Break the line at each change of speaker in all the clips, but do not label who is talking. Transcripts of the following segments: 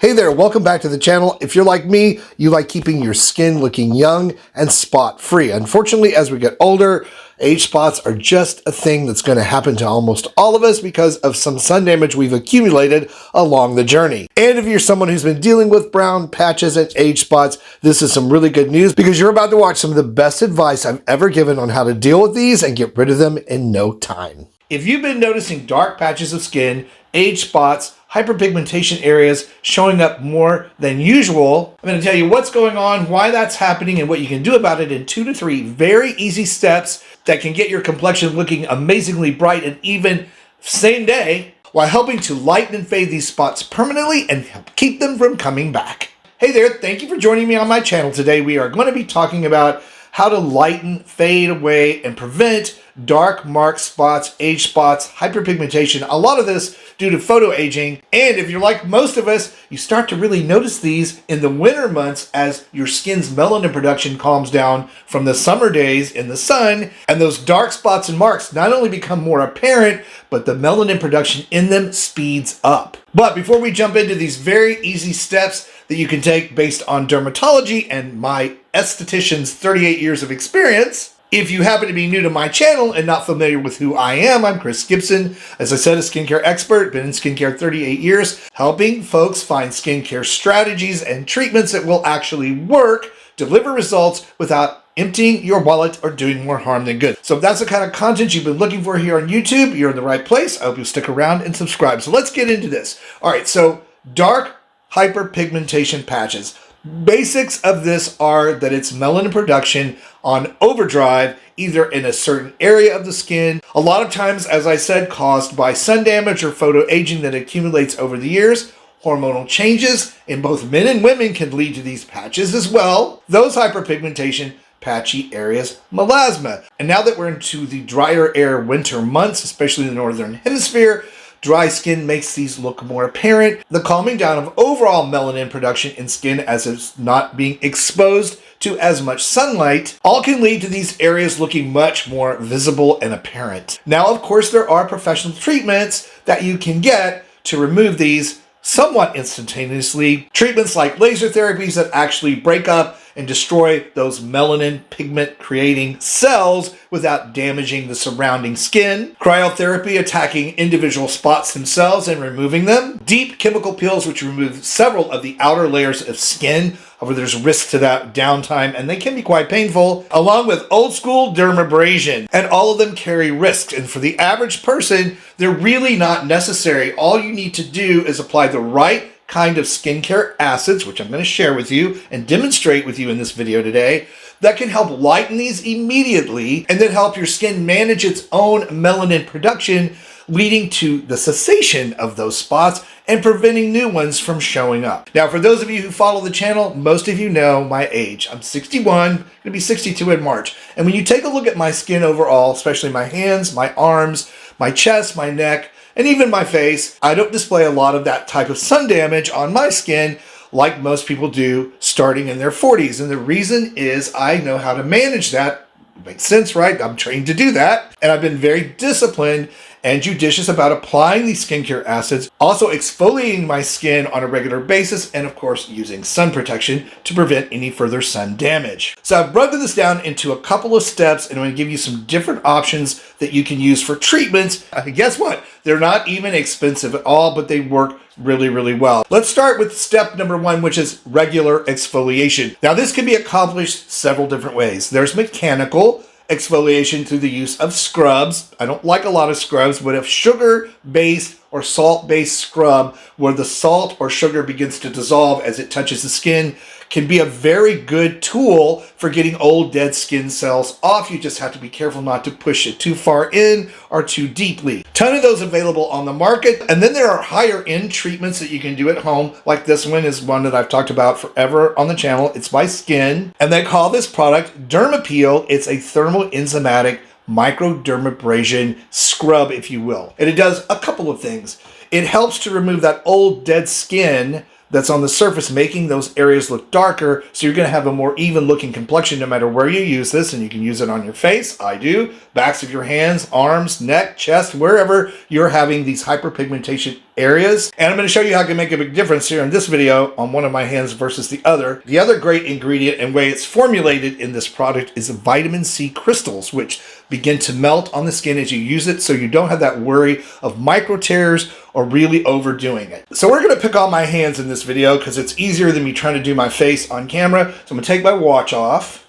Hey there, welcome back to the channel. If you're like me, you like keeping your skin looking young and spot-free. Unfortunately, as we get older, age spots are just a thing that's going to happen to almost all of us because of some sun damage we've accumulated along the journey. And if you're someone who's been dealing with brown patches and age spots, this is some really good news because you're about to watch some of the best advice I've ever given on how to deal with these and get rid of them in no time. If you've been noticing dark patches of skin, age spots, hyperpigmentation areas showing up more than usual, I'm going to tell you what's going on, why that's happening, and what you can do about it in 2 to 3 very easy steps that can get your complexion looking amazingly bright and even same day, while helping to lighten and fade these spots permanently and keep them from coming back. Hey there, thank you for joining me on my channel today. We are going to be talking about how to lighten, fade away, and prevent dark mark spots, age spots, hyperpigmentation, a lot of this due to photo aging. And if you're like most of us, you start to really notice these in the winter months as your skin's melanin production calms down from the summer days in the sun, and those dark spots and marks not only become more apparent, but the melanin production in them speeds up. But before we jump into these very easy steps that you can take based on dermatology and my esthetician's 38 years of experience, if you happen to be new to my channel and not familiar with who I am, I'm Chris Gibson. As I said, a skincare expert, been in skincare 38 years, helping folks find skincare strategies and treatments that will actually work, deliver results without emptying your wallet or doing more harm than good. So if that's the kind of content you've been looking for here on YouTube, you're in the right place. I hope you'll stick around and subscribe. So let's get into this. All right, so dark hyperpigmentation patches. Basics of this are that it's melanin production on overdrive, either in a certain area of the skin, a lot of times, as I said, caused by sun damage or photo aging that accumulates over the years. Hormonal changes in both men and women can lead to these patches as well. Those hyperpigmentation patchy areas, melasma. And now that we're into the drier air winter months, especially in the northern hemisphere, dry skin makes these look more apparent. The calming down of overall melanin production in skin as it's not being exposed to as much sunlight all can lead to these areas looking much more visible and apparent. Now, of course, there are professional treatments that you can get to remove these somewhat instantaneously. Treatments like laser therapies that actually break up and destroy those melanin pigment creating cells without damaging the surrounding skin. Cryotherapy attacking individual spots themselves and removing them. Deep chemical peels which remove several of the outer layers of skin. However, there's risk to that downtime and they can be quite painful, along with old school dermabrasion. And all of them carry risks. And for the average person, they're really not necessary. All you need to do is apply the right kind of skincare acids, which I'm going to share with you and demonstrate with you in this video today, that can help lighten these immediately and then help your skin manage its own melanin production, leading to the cessation of those spots and preventing new ones from showing up. Now, for those of you who follow the channel, most of you know my age. I'm 61, going to be 62 in March. And when you take a look at my skin overall, especially my hands, my arms, my chest, my neck, and even my face, I don't display a lot of that type of sun damage on my skin like most people do starting in their 40s. And the reason is I know how to manage that. Makes sense, right? I'm trained to do that. And I've been very disciplined and judicious about applying these skincare acids, also exfoliating my skin on a regular basis, and of course using sun protection to prevent any further sun damage. So I've broken this down into a couple of steps and I'm going to give you some different options that you can use for treatments. Guess what? They're not even expensive at all, but they work really, really well. Let's start with step number 1, which is regular exfoliation. Now, this can be accomplished several different ways. There's mechanical exfoliation through the use of scrubs. I don't like a lot of scrubs, but if sugar-based or salt-based scrub where the salt or sugar begins to dissolve as it touches the skin can be a very good tool for getting old dead skin cells off. You just have to be careful not to push it too far in or too deeply. Ton of those available on the market. And then there are higher end treatments that you can do at home. Like this one is one that I've talked about forever on the channel. It's by Skin. And they call this product Dermapeel. It's a thermoenzymatic microdermabrasion scrub, if you will. And it does a couple of things. It helps to remove that old dead skin that's on the surface, making those areas look darker. So you're going to have a more even looking complexion no matter where you use this. And you can use it on your face. I do. Backs of your hands, arms, neck, chest, wherever you're having these hyperpigmentation areas. And I'm going to show you how I can make a big difference here in this video on one of my hands versus the other. The other great ingredient and way it's formulated in this product is vitamin C crystals, which begin to melt on the skin as you use it, so you don't have that worry of micro tears or really overdoing it. So we're going to pick on my hands in this video because it's easier than me trying to do my face on camera. So I'm going to take my watch off,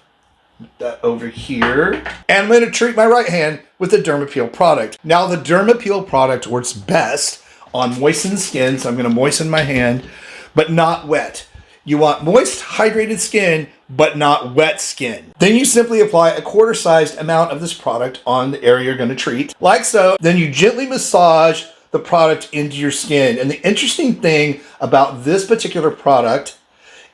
put that over here, and I'm going to treat my right hand with the Dermapeel product. Now the Dermapeel product works best on moistened skin, so I'm going to moisten my hand, but not wet. You want moist, hydrated skin, but not wet skin. Then you simply apply a quarter-sized amount of this product on the area you're going to treat, like so. Then you gently massage the product into your skin. And the interesting thing about this particular product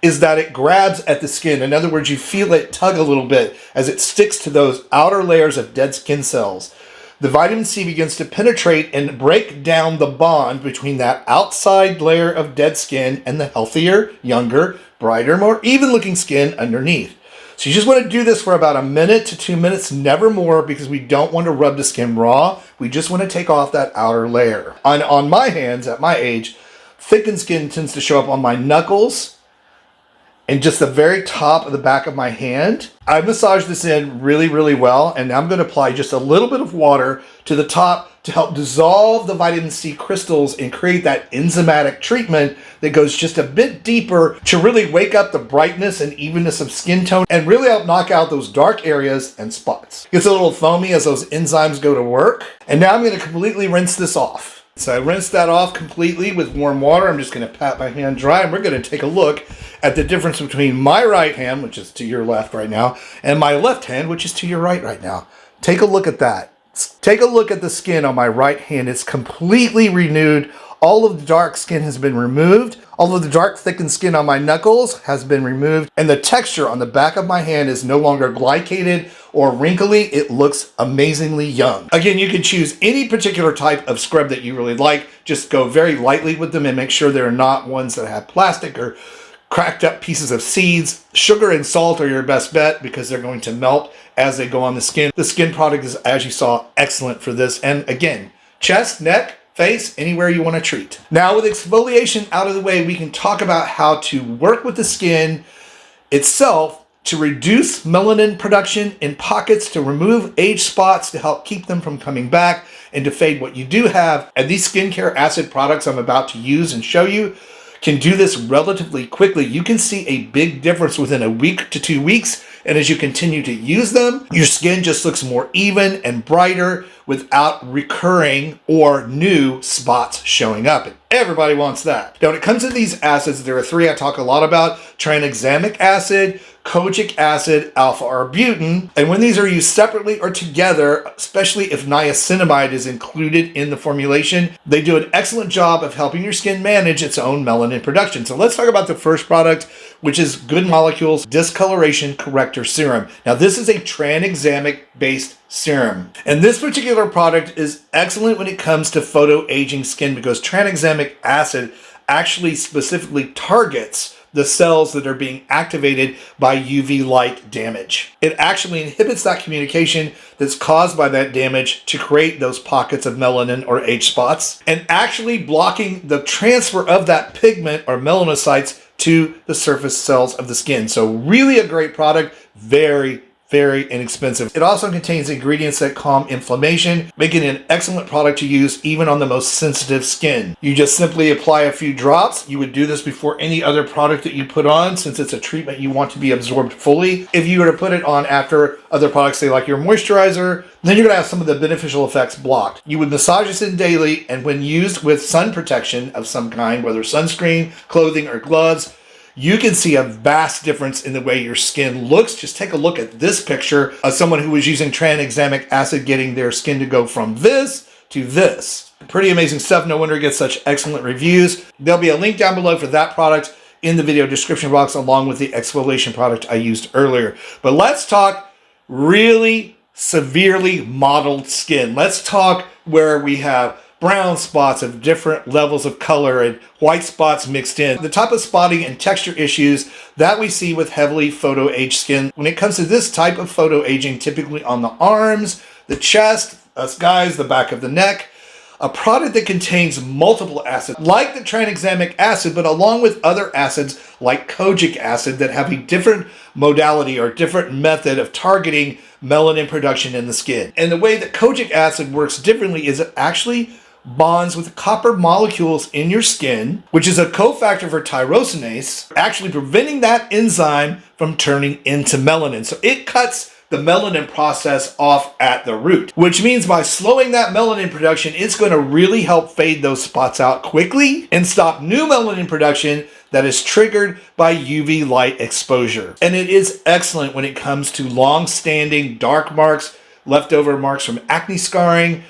is that it grabs at the skin. In other words, you feel it tug a little bit as it sticks to those outer layers of dead skin cells. The vitamin C begins to penetrate and break down the bond between that outside layer of dead skin and the healthier, younger, brighter, more even looking skin underneath. So you just want to do this for about 1 to 2 minutes, never more, because we don't want to rub the skin raw. We just want to take off that outer layer. On my hands, at my age, thickened skin tends to show up on my knuckles and just the very top of the back of my hand. I massage this in really, really well, and I'm going to apply just a little bit of water to the top to help dissolve the vitamin C crystals and create that enzymatic treatment that goes just a bit deeper to really wake up the brightness and evenness of skin tone and really help knock out those dark areas and spots. It gets a little foamy as those enzymes go to work. And now I'm going to completely rinse this off. So I rinsed that off completely with warm water. I'm just going to pat my hand dry, and we're going to take a look at the difference between my right hand, which is to your left right now, and my left hand, which is to your right now. Take a look at that. Take a look at the skin on my right hand. It's completely renewed. All of the dark skin has been removed. All of the dark thickened skin on my knuckles has been removed. And the texture on the back of my hand is no longer glycated or wrinkly. It looks amazingly young. Again, you can choose any particular type of scrub that you really like. Just go very lightly with them and make sure they're not ones that have plastic or cracked up pieces of seeds. Sugar and salt are your best bet because they're going to melt as they go on the skin. The skin product is, as you saw, excellent for this. And again, chest, neck, face, anywhere you want to treat. Now with exfoliation out of the way, we can talk about how to work with the skin itself to reduce melanin production in pockets, to remove age spots, to help keep them from coming back, and to fade what you do have. And these skincare acid products I'm about to use and show you can do this relatively quickly. You can see a big difference within 1 to 2 weeks. And as you continue to use them, your skin just looks more even and brighter without recurring or new spots showing up. And everybody wants that. Now, when it comes to these acids, there are 3 I talk a lot about: tranexamic acid, kojic acid, alpha-arbutin. And when these are used separately or together, especially if niacinamide is included in the formulation, they do an excellent job of helping your skin manage its own melanin production. So let's talk about the first product, which is Good Molecules Discoloration Corrector Serum. Now, this is a tranexamic based serum. And this particular product is excellent when it comes to photoaging skin because tranexamic acid actually specifically targets the cells that are being activated by UV light damage. It actually inhibits that communication that's caused by that damage to create those pockets of melanin or age spots, and actually blocking the transfer of that pigment or melanocytes to the surface cells of the skin. So really a great product, very inexpensive. It also contains ingredients that calm inflammation, making it an excellent product to use even on the most sensitive skin. You just simply apply a few drops. You would do this before any other product that you put on, since it's a treatment you want to be absorbed fully. If you were to put it on after other products, say like your moisturizer, then you're going to have some of the beneficial effects blocked. You would massage this in daily, and when used with sun protection of some kind, whether sunscreen, clothing, or gloves, you can see a vast difference in the way your skin looks. Just take a look at this picture of someone who was using tranexamic acid getting their skin to go from this to this. Pretty amazing stuff. No wonder it gets such excellent reviews. There'll be a link down below for that product in the video description box, along with the exfoliation product I used earlier. But let's talk really severely mottled skin. Let's talk where we have brown spots of different levels of color and white spots mixed in. The type of spotting and texture issues that we see with heavily photo-aged skin. When it comes to this type of photo-aging, typically on the arms, the chest, us guys, the back of the neck, a product that contains multiple acids, like the tranexamic acid, but along with other acids like kojic acid that have a different modality or different method of targeting melanin production in the skin. And the way that kojic acid works differently is it actually bonds with copper molecules in your skin, which is a cofactor for tyrosinase, actually preventing that enzyme from turning into melanin. So it cuts the melanin process off at the root, which means by slowing that melanin production, it's going to really help fade those spots out quickly and stop new melanin production that is triggered by UV light exposure. And it is excellent when it comes to long-standing dark marks, leftover marks from acne scarring,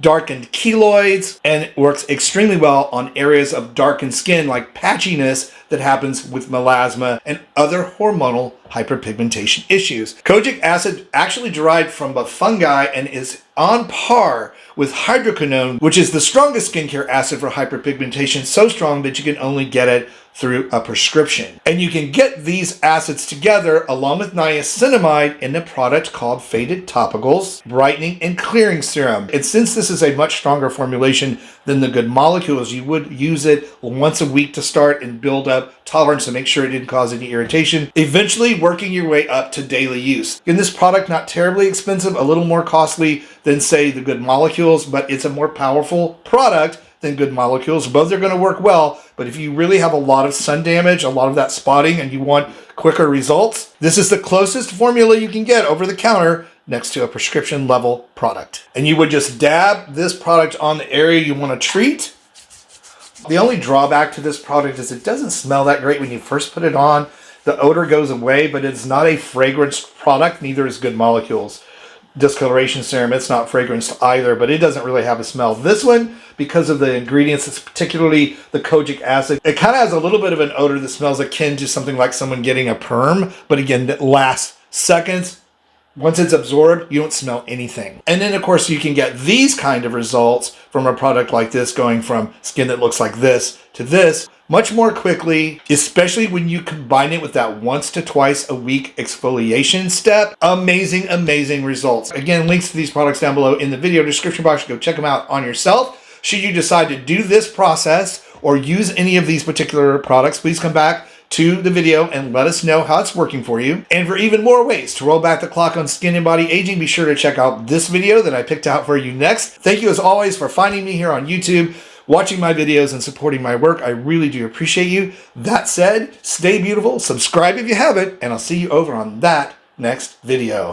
darkened keloids, and it works extremely well on areas of darkened skin like patchiness that happens with melasma and other hormonal hyperpigmentation issues. Kojic acid actually derived from a fungi and is on par with hydroquinone, which is the strongest skincare acid for hyperpigmentation, so strong that you can only get it through a prescription. And you can get these acids together along with niacinamide in a product called Faded Topicals Brightening and Clearing Serum. And since this is a much stronger formulation than the good molecules, you would use it once a week to start and build up tolerance to make sure it didn't cause any irritation, eventually working your way up to daily use. In this product, not terribly expensive, a little more costly than say the good molecules, but it's a more powerful product than good molecules. Both are going to work well, but if you really have a lot of sun damage, a lot of that spotting, and you want quicker results, this is the closest formula you can get over the counter next to a prescription level product. And you would just dab this product on the area you want to treat. The only drawback to this product is it doesn't smell that great when you first put it on. The odor goes away, but it's not a fragrance product, neither is good molecules. Discoloration serum, it's not fragranced either, but it doesn't really have a smell. This one, because of the ingredients, it's particularly the kojic acid, it kind of has a little bit of an odor that smells akin to something like someone getting a perm, but again, that lasts seconds. Once it's absorbed, you don't smell anything. And then, of course, you can get these kind of results from a product like this, going from skin that looks like this to this much more quickly, especially when you combine it with that once to twice a week exfoliation step. Amazing, amazing results. Again, links to these products down below in the video description box. Go check them out on yourself. Should you decide to do this process or use any of these particular products, please come back to the video and let us know how it's working for you. And for even more ways to roll back the clock on skin and body aging, be sure to check out this video that I picked out for you next. Thank you as always for finding me here on YouTube, watching my videos, and supporting my work. I really do appreciate you. That said, stay beautiful, subscribe if you haven't, and I'll see you over on that next video.